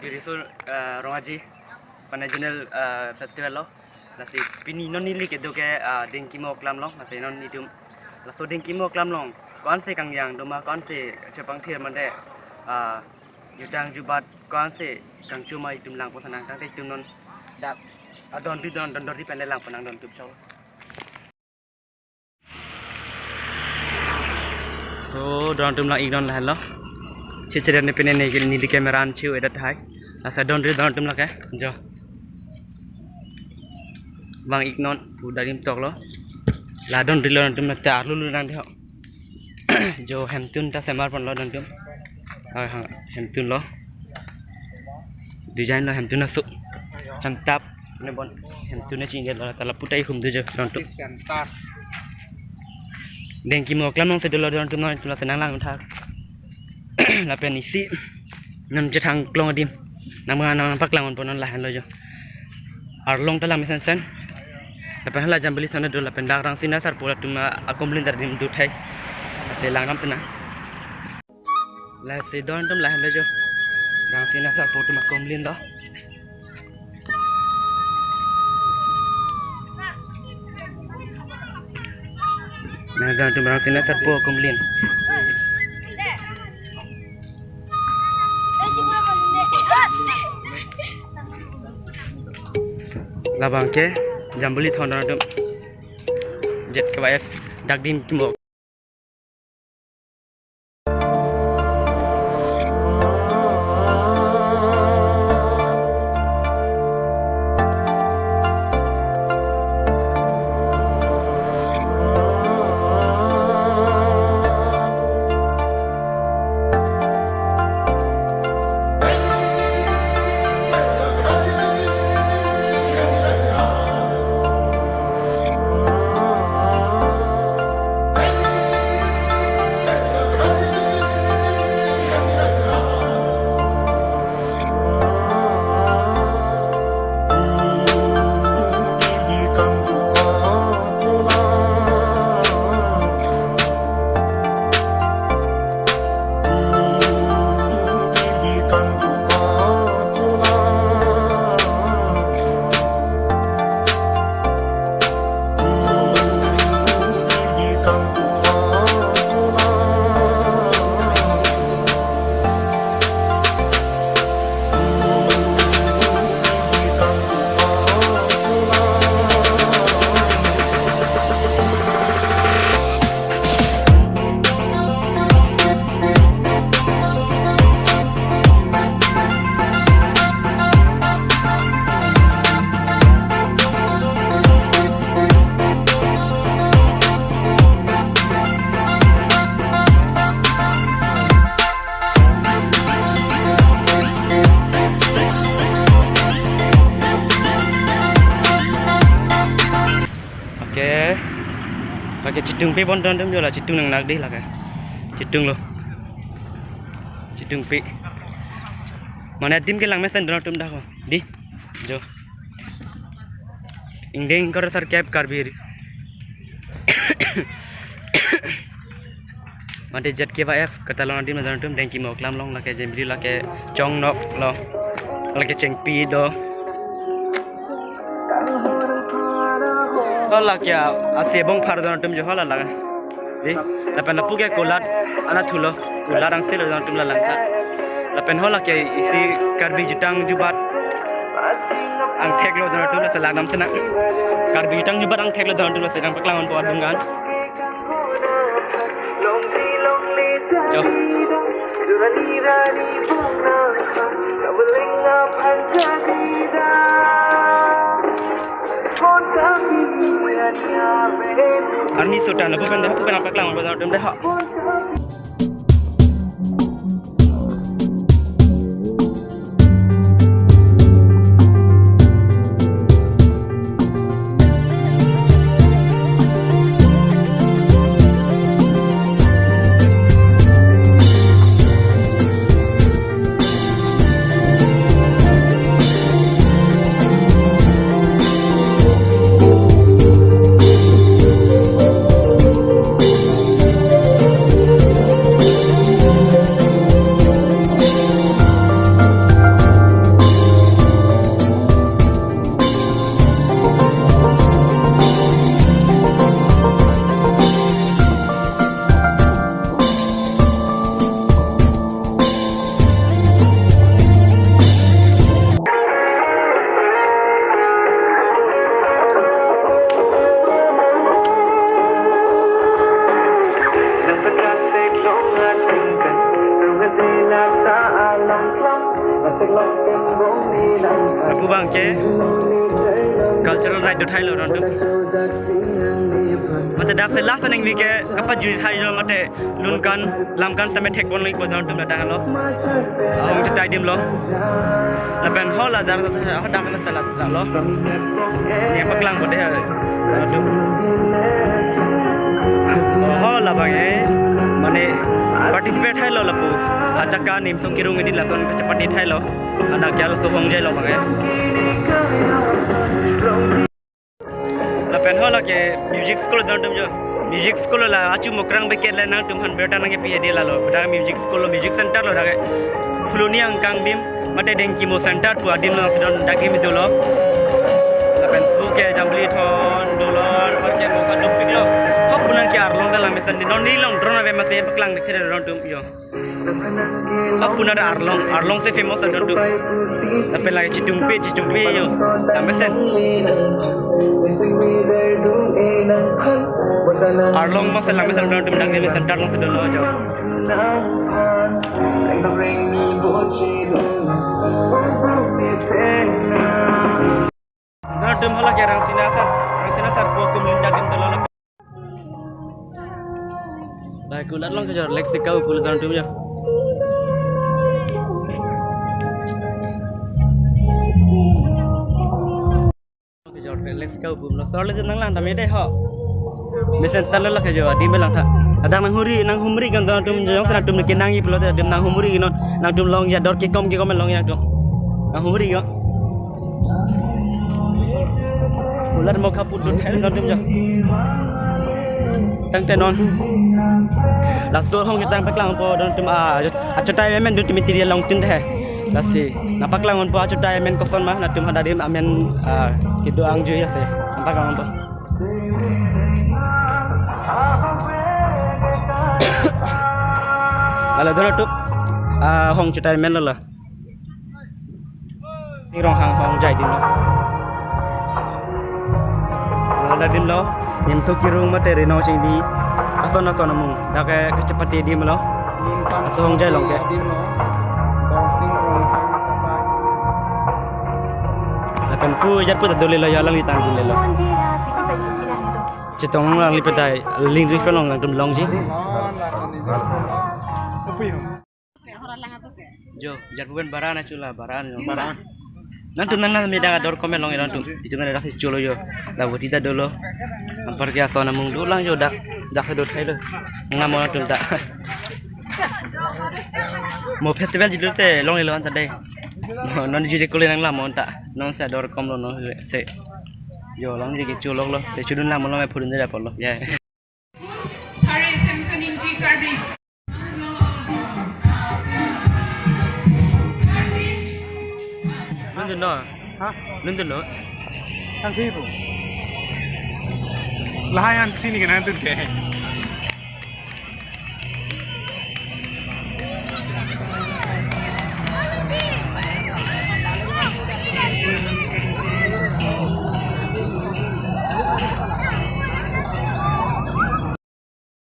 Pirisul Rongaji National Festival lo nasi pini non nili ke doke dengki mo klam long nasi non idum laso dengki mo klam long kon se kang yang doma kon se chepang thier man de yudang jubat kon se kang cuma idum lang posanang tang idum non dak adon di pendek lang penang don tup chow so don tum lang ignon lah lo cicir ne pene ne ni di kamera an chiu edat hai asa don tum lah ke jo bang ignon udarim tok lo la don tum na tar lu nang de jo hemtun ta semar pon lo don tum hemtun lo design lo hemtun na su hemtap ne bon hemtun ne cingel lo tala putai hum de jo don tum dengki mo klam nong se dolo don tum no la senang lang thak la pen isi nan je thang klong adim nang pak lang pon non la han lo jo ar long ta lang misen sen la pen la jam beli sana do la pen dak rang sina sar pula tuma akomlin dar dim du thai se lang nam sena la se don tum la han lo jo rang sina sar pula tuma akomlin do na don tum rang sina sar pula akomlin labang ke jambuli thon don jet ke bayas dak dim kimbo pakai citung pe bon don jo la citung nang nak deh lah kan citung lo citung pe mana dim ke lang mesen don tum dah ko di jo indeng kor sar cap karbir made jet ke ba f kata long dim don tum dengki mo klam long la ke jembri la ke chong nok lo la ke cheng pi do hola kya ase bong phar don tum jo hola laga di lapen lapu ke kolat ana thulo kolarang se lo don tum la langta lapen hola kya isi karbi jutang jubat ang thek lo don tum la salang nam sena karbi jutang jubat ang thek lo don tum la sedang paklangon po adungan jo Arni sudah nak bukan apa kelang betul betul dah. kubang ke cultural night do Thailand ron tu mate dak se last ning week kapat juri thai lo mate lun kan lam kan same thek bon lik bodon tum da lo ong te tai dim lo la pen hola dar dak la talat la lo ni paklang bode tu hola bang mane participate hai lo la pu achaka nim song kirung ini la son chapati thai lo anak kya lo so hong jai lo bang la pen hola ke music school don tum jo music school la achu mokrang be ke la nang tum han beta nang ke PhD la lo da music school lo music center lo da ke fuluni ang kang bim mate deng kimo center pu adim lo don da ke mi do lo la pen bu ke jambli thon dolor or ke mo ka dum lo hok bulan ke arlong da la mesan di non ni long drona be mase paklang de khere don tum yo hok bulan arlong se famous don tum tapi lagi citung pe yo mesan arlong mas lang mesan don tum dang ni center long se do lo jo don tum hala ke rang sina sar po kum linda dim to lo baik kulat long ke jor leksikau kulat don tum jo let's go boom lo sol nang lang tamai deh ho mesen sal la khajo di melang tha ada nang humri kan tum jong sana tum ke nang i plo tum nang humri non nang tum long ya dor ke kom long ya tum nang humri yo ular mo khaput dun thai kan tum jo tang te non la so hong ke tang paklang po don tum a chatai men dun tum material long tin the lasi napak lang on po achu tai men koson mah na tum hada dim amen kido ang ju ya se napak lang po ala dono tu hong chu tai men la ni rong hong jai dim lo ala dim lo nim so kirung mate reno sing di ason mung da ke kecepati dim lo aso hong jai long ke akan pu jat pu dole lo yalang litang dole lo cetong lang lipetai ling ri pelong lang tum long ji jo jat bukan barana chula baran nan tum nan me da dor komen long iran tum itu kan dak chulo yo da buti da dolo ampar kya sona mung dulang jo dak do thai lo ngamo tum ta mo festival jidu te long lo an tadai non jadi kuliah nang lama tak non saya dor kom lo non se yo long jadi culok lo se cudun lama lo me purun jadi apa lo ya Hari Samson Inti Kardi nundun no nundun no Tang phi bu lahayan sini kan nundun ke